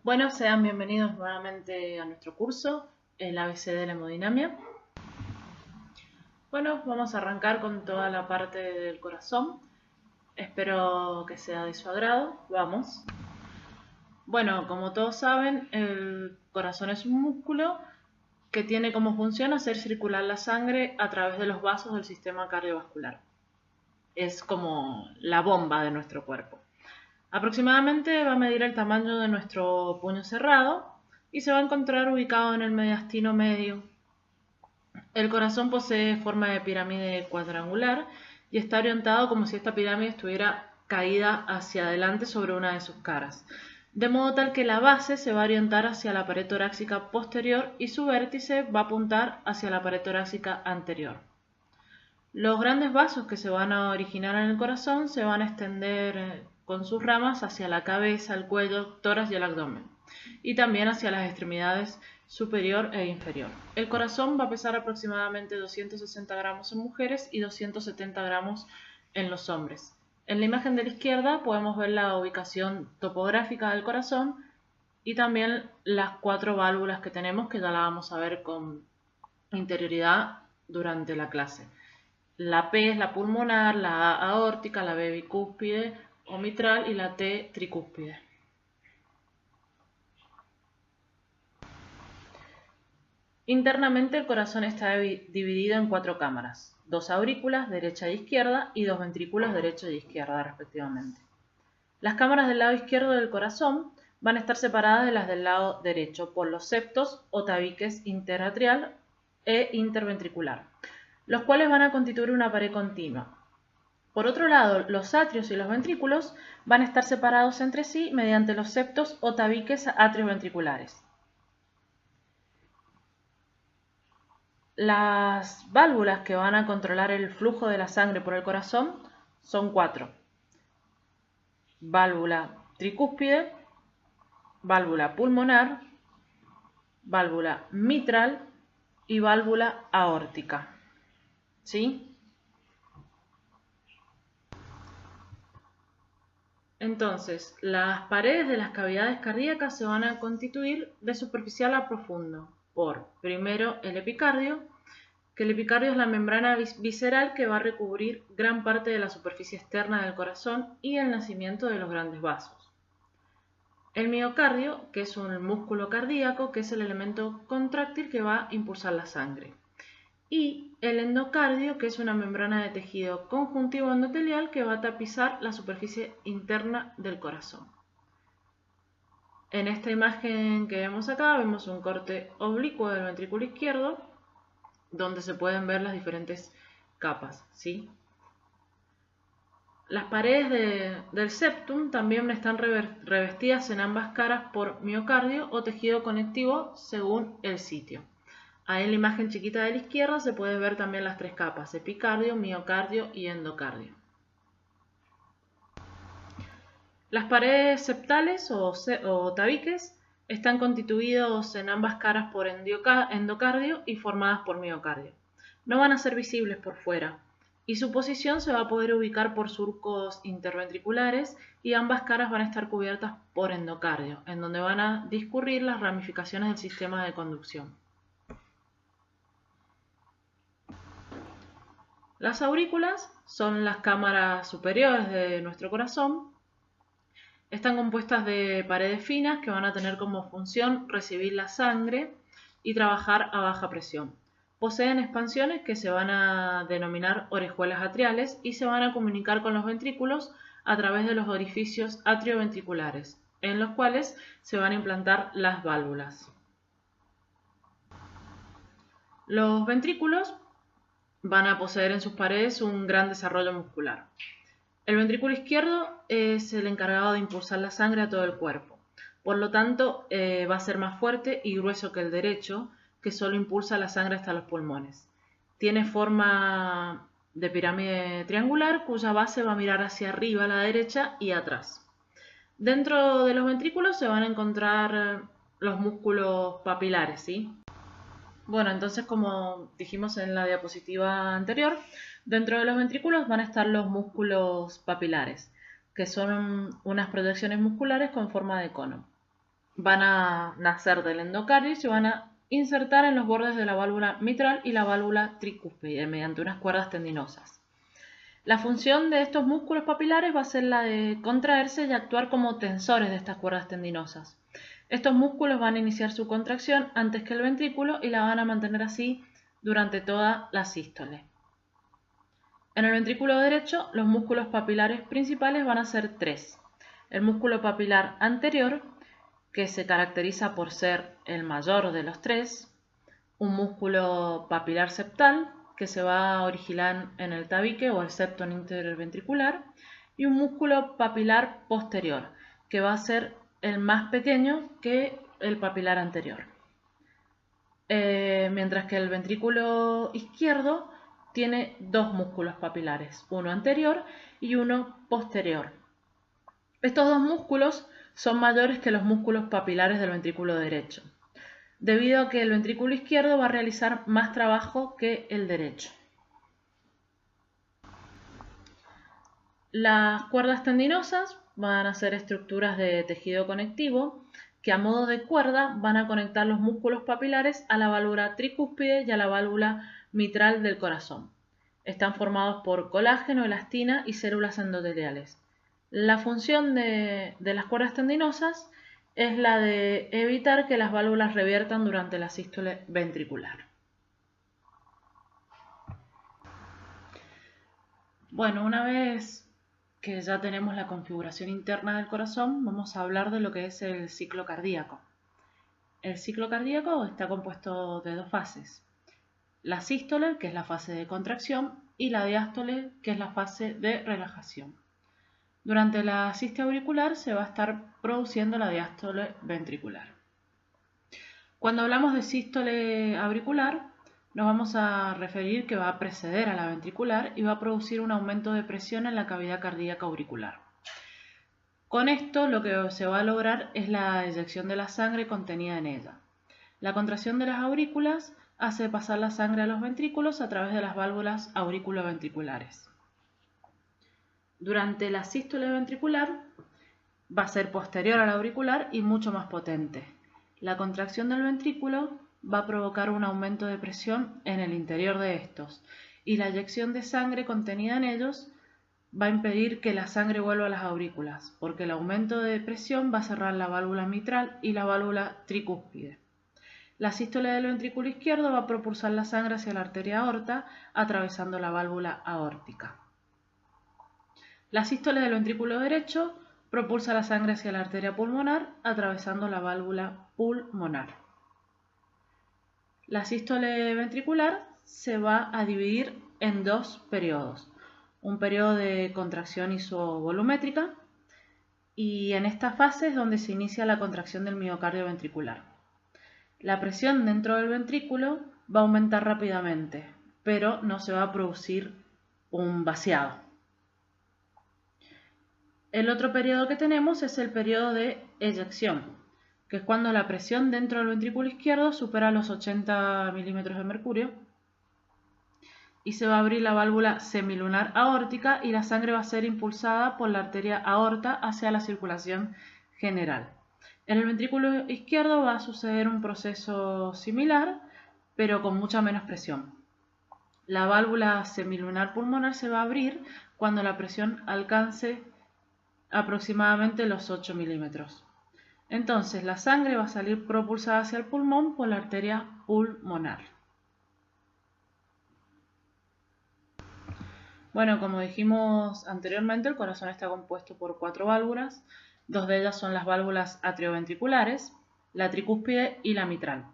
Bueno, sean bienvenidos nuevamente a nuestro curso, el ABC de la hemodinamia. Bueno, vamos a arrancar con toda la parte del corazón. Espero que sea de su agrado. Vamos. Bueno, como todos saben, el corazón es un músculo que tiene como función hacer circular la sangre a través de los vasos del sistema cardiovascular. Es como la bomba de nuestro cuerpo. Aproximadamente va a medir el tamaño de nuestro puño cerrado y se va a encontrar ubicado en el mediastino medio. El corazón posee forma de pirámide cuadrangular y está orientado como si esta pirámide estuviera caída hacia adelante sobre una de sus caras, de modo tal que la base se va a orientar hacia la pared torácica posterior y su vértice va a apuntar hacia la pared torácica anterior. Los grandes vasos que se van a originar en el corazón se van a extender con sus ramas hacia la cabeza, el cuello, tórax y el abdomen, y también hacia las extremidades superior e inferior. El corazón va a pesar aproximadamente 260 gramos en mujeres y 270 gramos en los hombres. En la imagen de la izquierda podemos ver la ubicación topográfica del corazón y también las 4 válvulas que tenemos, que ya la vamos a ver con interioridad durante la clase. La P es la pulmonar, la A aórtica, la B bicúspide o mitral y la T tricúspide. Internamente el corazón está dividido en 4 cámaras, 2 aurículas, derecha e izquierda, y 2 ventrículos, derecho e izquierda, respectivamente. Las cámaras del lado izquierdo del corazón van a estar separadas de las del lado derecho por los septos o tabiques interatrial e interventricular, los cuales van a constituir una pared continua. Por otro lado, los atrios y los ventrículos van a estar separados entre sí mediante los septos o tabiques atrioventriculares. Las válvulas que van a controlar el flujo de la sangre por el corazón son 4. Válvula tricúspide, válvula pulmonar, válvula mitral y válvula aórtica. ¿Sí? Entonces, las paredes de las cavidades cardíacas se van a constituir de superficial a profundo por, primero, el epicardio, que el epicardio es la membrana visceral que va a recubrir gran parte de la superficie externa del corazón y el nacimiento de los grandes vasos. El miocardio, que es un músculo cardíaco, que es el elemento contráctil que va a impulsar la sangre. Y el endocardio, que es una membrana de tejido conjuntivo endotelial que va a tapizar la superficie interna del corazón. En esta imagen que vemos acá vemos un corte oblicuo del ventrículo izquierdo donde se pueden ver las diferentes capas, ¿sí? Las paredes del septum también están revestidas en ambas caras por miocardio o tejido conectivo según el sitio. Ahí en la imagen chiquita de la izquierda se pueden ver también las 3 capas, epicardio, miocardio y endocardio. Las paredes septales o tabiques están constituidos en ambas caras por endocardio y formadas por miocardio. No van a ser visibles por fuera y su posición se va a poder ubicar por surcos interventriculares y ambas caras van a estar cubiertas por endocardio, en donde van a discurrir las ramificaciones del sistema de conducción. Las aurículas son las cámaras superiores de nuestro corazón. Están compuestas de paredes finas que van a tener como función recibir la sangre y trabajar a baja presión. Poseen expansiones que se van a denominar orejuelas atriales y se van a comunicar con los ventrículos a través de los orificios atrioventriculares, en los cuales se van a implantar las válvulas. Los ventrículos van a poseer en sus paredes un gran desarrollo muscular. El ventrículo izquierdo es el encargado de impulsar la sangre a todo el cuerpo. Por lo tanto, va a ser más fuerte y grueso que el derecho, que solo impulsa la sangre hasta los pulmones. Tiene forma de pirámide triangular, cuya base va a mirar hacia arriba a la derecha y atrás. Dentro de los ventrículos se van a encontrar los músculos papilares, ¿sí? Bueno, entonces como dijimos en la diapositiva anterior, dentro de los ventrículos van a estar los músculos papilares, que son unas proyecciones musculares con forma de cono. van a nacer del endocardio y se van a insertar en los bordes de la válvula mitral y la válvula tricúspide mediante unas cuerdas tendinosas. La función de estos músculos papilares va a ser la de contraerse y actuar como tensores de estas cuerdas tendinosas. Estos músculos van a iniciar su contracción antes que el ventrículo y la van a mantener así durante toda la sístole. En el ventrículo derecho, los músculos papilares principales van a ser tres. El músculo papilar anterior, que se caracteriza por ser el mayor de los tres, un músculo papilar septal, que se va a originar en el tabique o el septo interventricular, y un músculo papilar posterior, que va a ser el más pequeño que el papilar anterior. Mientras que el ventrículo izquierdo tiene dos músculos papilares, uno anterior y uno posterior. Estos dos músculos son mayores que los músculos papilares del ventrículo derecho, debido a que el ventrículo izquierdo va a realizar más trabajo que el derecho. Las cuerdas tendinosas van a ser estructuras de tejido conectivo que a modo de cuerda van a conectar los músculos papilares a la válvula tricúspide y a la válvula mitral del corazón. Están formados por colágeno, elastina y células endoteliales. La función de las cuerdas tendinosas es la de evitar que las válvulas reviertan durante la sístole ventricular. Bueno, una vez que ya tenemos la configuración interna del corazón, vamos a hablar de lo que es el ciclo cardíaco. El ciclo cardíaco está compuesto de dos fases. La sístole, que es la fase de contracción, y la diástole, que es la fase de relajación. Durante la sístole auricular se va a estar produciendo la diástole ventricular. Cuando hablamos de sístole auricular, nos vamos a referir que va a preceder a la ventricular y va a producir un aumento de presión en la cavidad cardíaca auricular. Con esto lo que se va a lograr es la eyección de la sangre contenida en ella. La contracción de las aurículas hace pasar la sangre a los ventrículos a través de las válvulas aurículo-ventriculares. Durante la sístole ventricular va a ser posterior a la auricular y mucho más potente. La contracción del ventrículo va a provocar un aumento de presión en el interior de estos y la eyección de sangre contenida en ellos va a impedir que la sangre vuelva a las aurículas, porque el aumento de presión va a cerrar la válvula mitral y la válvula tricúspide. La sístole del ventrículo izquierdo va a propulsar la sangre hacia la arteria aorta, atravesando la válvula aórtica. La sístole del ventrículo derecho propulsa la sangre hacia la arteria pulmonar, atravesando la válvula pulmonar. La sístole ventricular se va a dividir en dos periodos. Un periodo de contracción isovolumétrica y en esta fase es donde se inicia la contracción del miocardio ventricular. La presión dentro del ventrículo va a aumentar rápidamente, pero no se va a producir un vaciado. El otro periodo que tenemos es el periodo de eyección, que es cuando la presión dentro del ventrículo izquierdo supera los 80 milímetros de mercurio y se va a abrir la válvula semilunar aórtica y la sangre va a ser impulsada por la arteria aorta hacia la circulación general. En el ventrículo izquierdo va a suceder un proceso similar, pero con mucha menos presión. La válvula semilunar pulmonar se va a abrir cuando la presión alcance aproximadamente los 8 milímetros. Entonces la sangre va a salir propulsada hacia el pulmón por la arteria pulmonar. Bueno, como dijimos anteriormente, el corazón está compuesto por 4 válvulas. Dos de ellas son las válvulas atrioventriculares, la tricúspide y la mitral.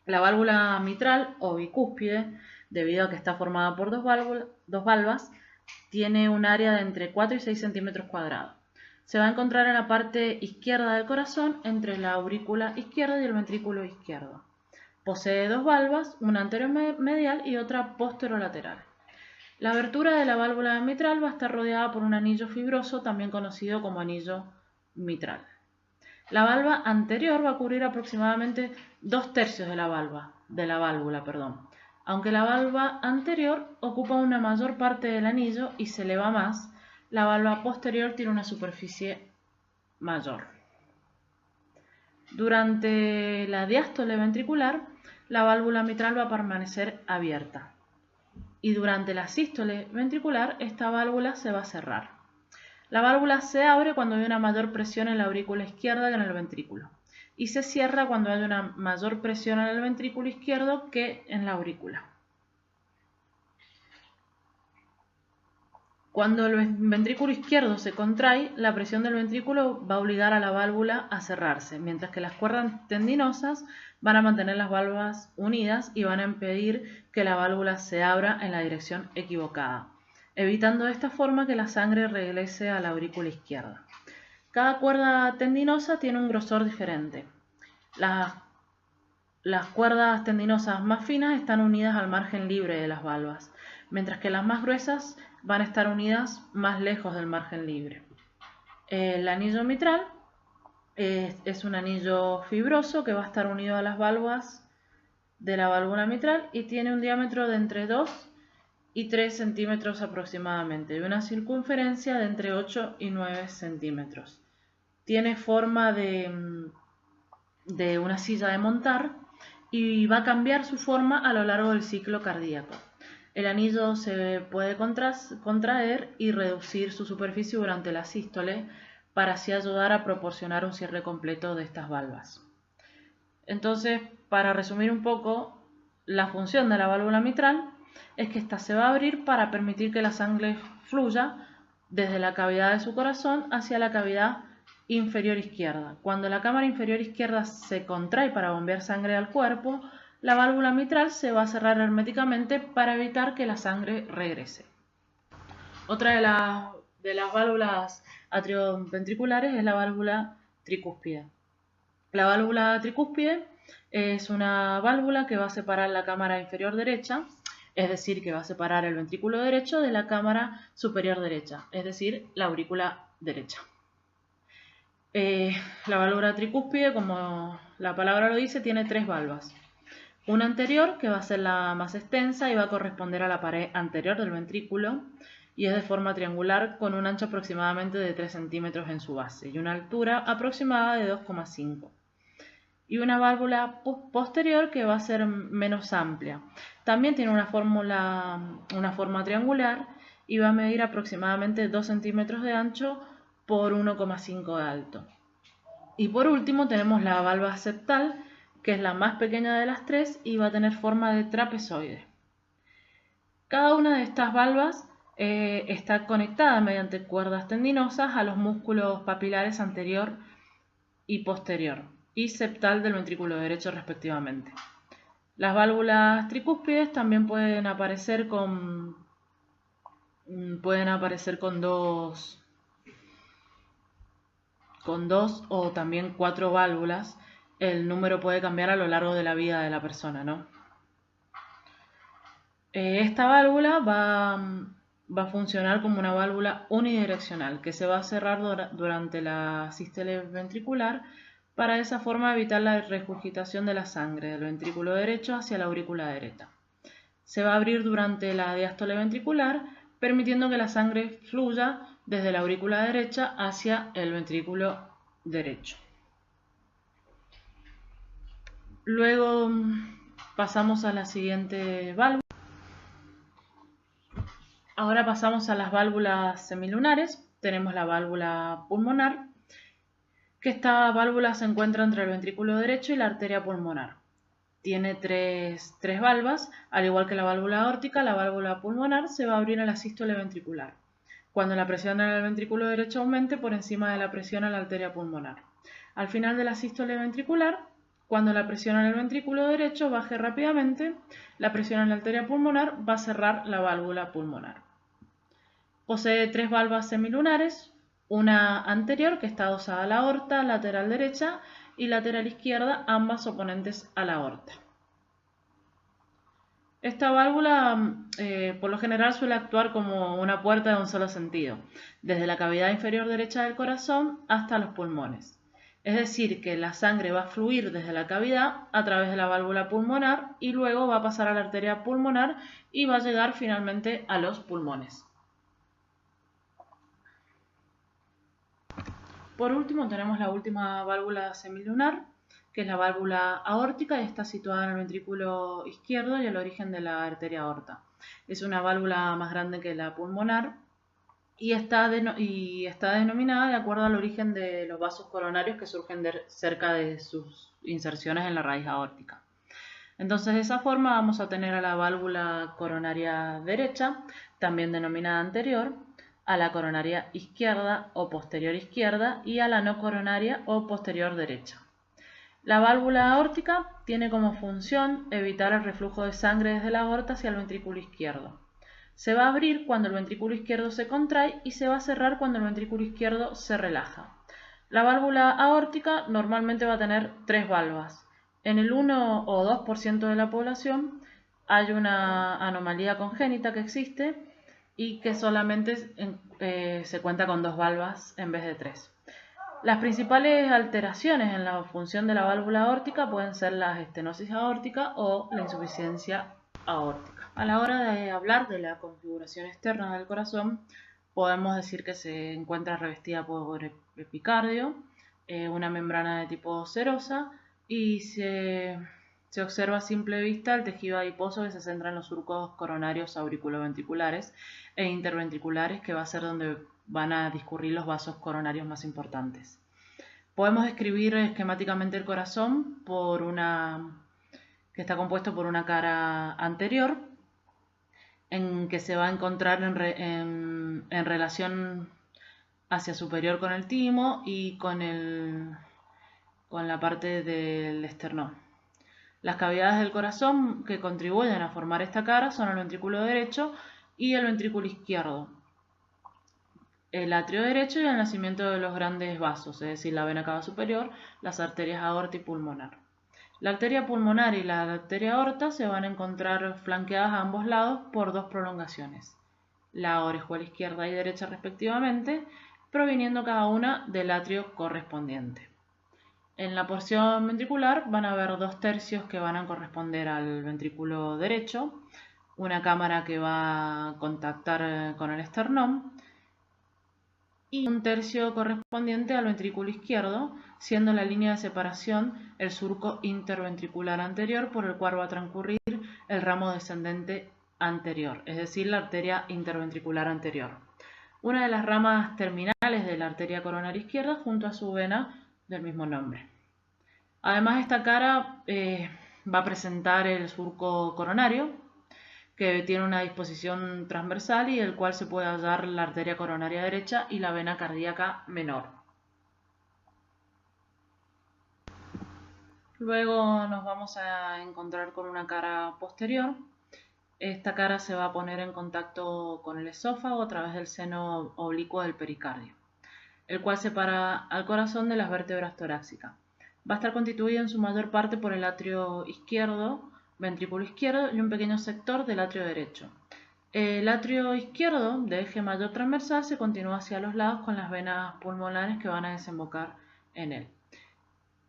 La válvula mitral o bicúspide, debido a que está formada por dos valvas, tiene un área de entre 4 y 6 centímetros cuadrados. Se va a encontrar en la parte izquierda del corazón, entre la aurícula izquierda y el ventrículo izquierdo. Posee dos valvas, una anteromedial y otra posterolateral. La abertura de la válvula mitral va a estar rodeada por un anillo fibroso, también conocido como anillo mitral. La valva anterior va a cubrir aproximadamente 2/3 de la válvula, Aunque la valva anterior ocupa una mayor parte del anillo y se eleva más, la valva posterior tiene una superficie mayor. Durante la diástole ventricular, la válvula mitral va a permanecer abierta. Y durante la sístole ventricular, esta válvula se va a cerrar. La válvula se abre cuando hay una mayor presión en la aurícula izquierda que en el ventrículo. Y se cierra cuando hay una mayor presión en el ventrículo izquierdo que en la aurícula. Cuando el ventrículo izquierdo se contrae, la presión del ventrículo va a obligar a la válvula a cerrarse, mientras que las cuerdas tendinosas van a mantener las válvulas unidas y van a impedir que la válvula se abra en la dirección equivocada, evitando de esta forma que la sangre regrese a la aurícula izquierda. Cada cuerda tendinosa tiene un grosor diferente. Las cuerdas tendinosas más finas están unidas al margen libre de las valvas, mientras que las más gruesas van a estar unidas más lejos del margen libre. El anillo mitral es un anillo fibroso que va a estar unido a las valvas de la válvula mitral y tiene un diámetro de entre 2 y 3 centímetros aproximadamente y una circunferencia de entre 8 y 9 centímetros. Tiene forma de una silla de montar y va a cambiar su forma a lo largo del ciclo cardíaco. El anillo se puede contraer y reducir su superficie durante la sístole para así ayudar a proporcionar un cierre completo de estas valvas. Entonces, para resumir un poco, la función de la válvula mitral es que ésta se va a abrir para permitir que la sangre fluya desde la cavidad de su corazón hacia la cavidad inferior izquierda. Cuando la cámara inferior izquierda se contrae para bombear sangre al cuerpo, la válvula mitral se va a cerrar herméticamente para evitar que la sangre regrese. Otra de las válvulas atrioventriculares es la válvula tricúspide. La válvula tricúspide es una válvula que va a separar la cámara inferior derecha, es decir, que va a separar el ventrículo derecho de la cámara superior derecha, es decir, la aurícula derecha. La válvula tricúspide, como la palabra lo dice, tiene 3 valvas. Una anterior, que va a ser la más extensa y va a corresponder a la pared anterior del ventrículo y es de forma triangular con un ancho aproximadamente de 3 centímetros en su base y una altura aproximada de 2,5. Y una válvula posterior que va a ser menos amplia. También tiene una forma triangular y va a medir aproximadamente 2 centímetros de ancho por 1,5 de alto. Y por último tenemos la válvula septal, que es la más pequeña de las 3 y va a tener forma de trapezoide. Cada una de estas valvas está conectada mediante cuerdas tendinosas a los músculos papilares anterior y posterior y septal del ventrículo derecho respectivamente. Las válvulas tricúspides también pueden aparecer con dos o también 4 válvulas. El número puede cambiar a lo largo de la vida de la persona, ¿no? Esta válvula va a funcionar como una válvula unidireccional que se va a cerrar durante la sístole ventricular para de esa forma evitar la regurgitación de la sangre del ventrículo derecho hacia la aurícula derecha. Se va a abrir durante la diástole ventricular, permitiendo que la sangre fluya desde la aurícula derecha hacia el ventrículo derecho. Luego pasamos a la siguiente válvula. Ahora pasamos a las válvulas semilunares. Tenemos la válvula pulmonar, que esta válvula se encuentra entre el ventrículo derecho y la arteria pulmonar. Tiene tres valvas, al igual que la válvula aórtica, la válvula pulmonar se va a abrir a la sístole ventricular, cuando la presión en el ventrículo derecho aumente por encima de la presión en la arteria pulmonar. Al final de la sístole ventricular, cuando la presión en el ventrículo derecho baje rápidamente, la presión en la arteria pulmonar va a cerrar la válvula pulmonar. Posee 3 valvas semilunares, una anterior que está adosada a la aorta, lateral derecha y lateral izquierda, ambas oponentes a la aorta. Esta válvula por lo general suele actuar como una puerta de un solo sentido, desde la cavidad inferior derecha del corazón hasta los pulmones. Es decir, que la sangre va a fluir desde la cavidad a través de la válvula pulmonar y luego va a pasar a la arteria pulmonar y va a llegar finalmente a los pulmones. Por último tenemos la última válvula semilunar, que es la válvula aórtica, y está situada en el ventrículo izquierdo y el origen de la arteria aorta. Es una válvula más grande que la pulmonar y está denominada de acuerdo al origen de los vasos coronarios que surgen cerca de sus inserciones en la raíz aórtica. Entonces, de esa forma vamos a tener a la válvula coronaria derecha, también denominada anterior, a la coronaria izquierda o posterior izquierda y a la no coronaria o posterior derecha. La válvula aórtica tiene como función evitar el reflujo de sangre desde la aorta hacia el ventrículo izquierdo. Se va a abrir cuando el ventrículo izquierdo se contrae y se va a cerrar cuando el ventrículo izquierdo se relaja. La válvula aórtica normalmente va a tener 3 valvas. En el 1 o 2% de la población hay una anomalía congénita que existe y que solamente se cuenta con 2 valvas en vez de 3. Las principales alteraciones en la función de la válvula aórtica pueden ser la estenosis aórtica o la insuficiencia aórtica. A la hora de hablar de la configuración externa del corazón, podemos decir que se encuentra revestida por epicardio, una membrana de tipo serosa, y se observa a simple vista el tejido adiposo que se centra en los surcos coronarios auriculoventriculares e interventriculares, que va a ser donde van a discurrir los vasos coronarios más importantes. Podemos describir esquemáticamente el corazón que está compuesto por una cara anterior, en que se va a encontrar en relación hacia superior con el timo y con la parte del esternón. Las cavidades del corazón que contribuyen a formar esta cara son el ventrículo derecho y el ventrículo izquierdo, el atrio derecho y el nacimiento de los grandes vasos, es decir, la vena cava superior, las arterias aorta y pulmonar. La arteria pulmonar y la arteria aorta se van a encontrar flanqueadas a ambos lados por 2 prolongaciones, la orejuela izquierda y derecha respectivamente, proviniendo cada una del atrio correspondiente. En la porción ventricular van a haber 2 tercios que van a corresponder al ventrículo derecho, una cámara que va a contactar con el esternón y un tercio correspondiente al ventrículo izquierdo, siendo la línea de separación el surco interventricular anterior por el cual va a transcurrir el ramo descendente anterior, es decir, la arteria interventricular anterior. Una de las ramas terminales de la arteria coronaria izquierda junto a su vena del mismo nombre. Además, esta cara va a presentar el surco coronario, que tiene una disposición transversal y el cual se puede hallar la arteria coronaria derecha y la vena cardíaca menor. Luego nos vamos a encontrar con una cara posterior. Esta cara se va a poner en contacto con el esófago a través del seno oblicuo del pericardio, el cual separa al corazón de las vértebras torácicas. Va a estar constituido en su mayor parte por el atrio izquierdo, ventrículo izquierdo y un pequeño sector del atrio derecho. El atrio izquierdo, de eje mayor transversal, se continúa hacia los lados con las venas pulmonares que van a desembocar en él.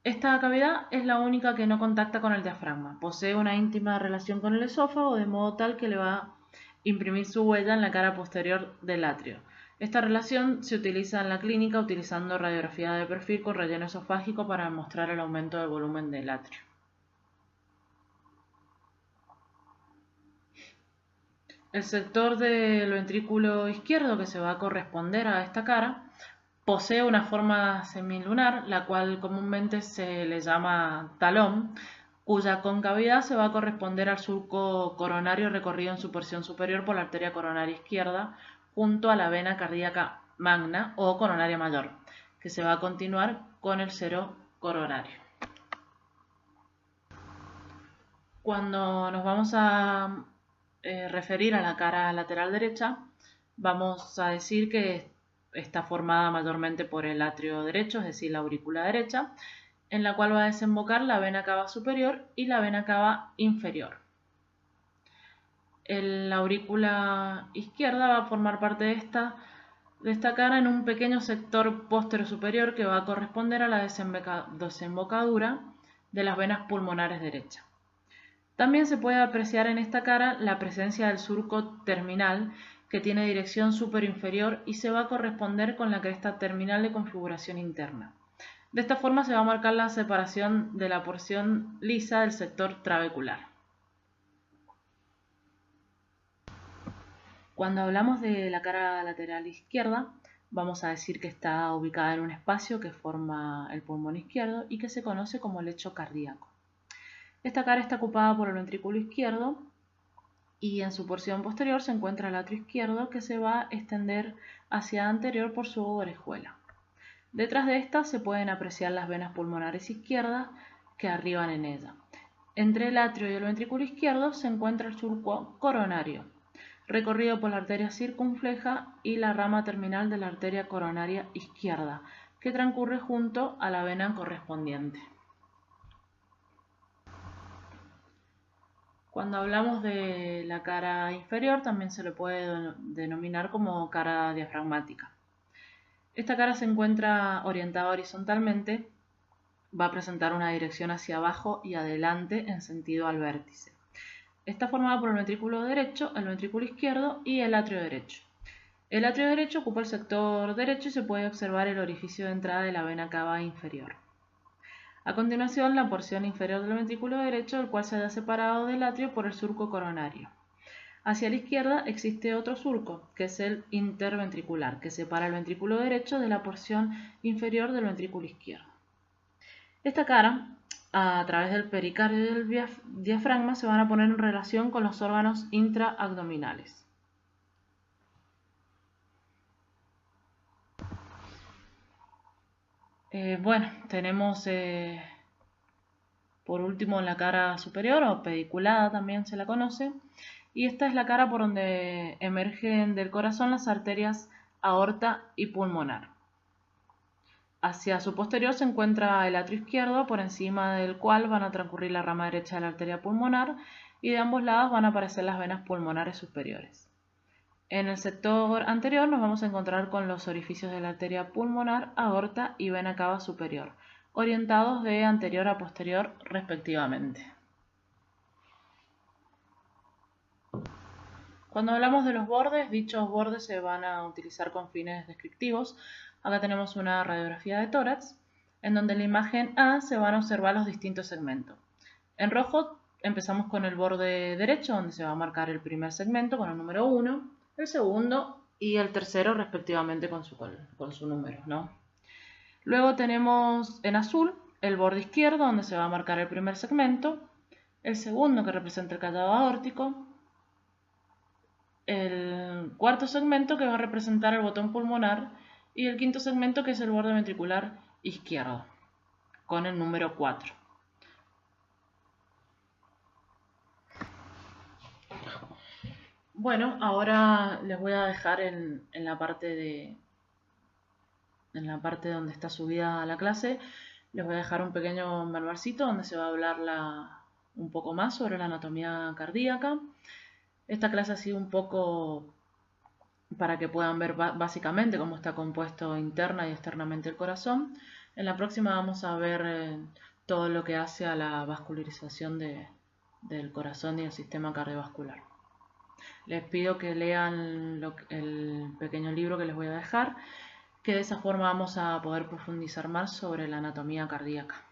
Esta cavidad es la única que no contacta con el diafragma. Posee una íntima relación con el esófago, de modo tal que le va a imprimir su huella en la cara posterior del atrio. Esta relación se utiliza en la clínica utilizando radiografía de perfil con relleno esofágico para mostrar el aumento del volumen del atrio. El sector del ventrículo izquierdo, que se va a corresponder a esta cara, posee una forma semilunar, la cual comúnmente se le llama talón, cuya concavidad se va a corresponder al surco coronario recorrido en su porción superior por la arteria coronaria izquierda, junto a la vena cardíaca magna o coronaria mayor, que se va a continuar con el seno coronario. Cuando nos vamos a referir a la cara lateral derecha, vamos a decir que está formada mayormente por el atrio derecho, es decir, la aurícula derecha, en la cual va a desembocar la vena cava superior y la vena cava inferior. La aurícula izquierda va a formar parte de esta cara en un pequeño sector póstero superior que va a corresponder a la desembocadura de las venas pulmonares derechas. También se puede apreciar en esta cara la presencia del surco terminal, que tiene dirección superinferior y se va a corresponder con la cresta terminal de configuración interna. De esta forma se va a marcar la separación de la porción lisa del sector trabecular. Cuando hablamos de la cara lateral izquierda, vamos a decir que está ubicada en un espacio que forma el pulmón izquierdo y que se conoce como lecho cardíaco. Esta cara está ocupada por el ventrículo izquierdo y en su porción posterior se encuentra el atrio izquierdo, que se va a extender hacia anterior por su orejuela. Detrás de esta se pueden apreciar las venas pulmonares izquierdas que arriban en ella. Entre el atrio y el ventrículo izquierdo se encuentra el surco coronario, recorrido por la arteria circunfleja y la rama terminal de la arteria coronaria izquierda, que transcurre junto a la vena correspondiente. Cuando hablamos de la cara inferior, también se le puede denominar como cara diafragmática. Esta cara se encuentra orientada horizontalmente, va a presentar una dirección hacia abajo y adelante en sentido al vértice. Está formada por el ventrículo derecho, el ventrículo izquierdo y el atrio derecho. El atrio derecho ocupa el sector derecho y se puede observar el orificio de entrada de la vena cava inferior. A continuación, la porción inferior del ventrículo derecho, el cual se ha separado del atrio por el surco coronario. Hacia la izquierda existe otro surco, que es el interventricular, que separa el ventrículo derecho de la porción inferior del ventrículo izquierdo. Esta cara, a través del pericardio y del diafragma, se van a poner en relación con los órganos intraabdominales. Tenemos por último la cara superior, o pediculada también se la conoce, y esta es la cara por donde emergen del corazón las arterias aorta y pulmonar. Hacia su posterior se encuentra el atrio izquierdo, por encima del cual van a transcurrir la rama derecha de la arteria pulmonar, y de ambos lados van a aparecer las venas pulmonares superiores. En el sector anterior nos vamos a encontrar con los orificios de la arteria pulmonar, aorta y vena cava superior, orientados de anterior a posterior respectivamente. Cuando hablamos de los bordes, dichos bordes se van a utilizar con fines descriptivos. Acá tenemos una radiografía de tórax, en donde en la imagen A se van a observar los distintos segmentos. En rojo empezamos con el borde derecho, donde se va a marcar el primer segmento con el número 1, el segundo y el tercero respectivamente con su número, ¿no? Luego tenemos en azul el borde izquierdo, donde se va a marcar el primer segmento, el segundo que representa el callado aórtico, el cuarto segmento que va a representar el botón pulmonar y el quinto segmento que es el borde ventricular izquierdo, con el número 4. Bueno, ahora les voy a dejar en la parte donde está subida la clase, les voy a dejar un pequeño manualcito donde se va a hablar un poco más sobre la anatomía cardíaca. Esta clase ha sido un poco para que puedan ver básicamente cómo está compuesto interna y externamente el corazón. En la próxima vamos a ver todo lo que hace a la vascularización del corazón y el sistema cardiovascular. Les pido que lean el pequeño libro que les voy a dejar, que de esa forma vamos a poder profundizar más sobre la anatomía cardíaca.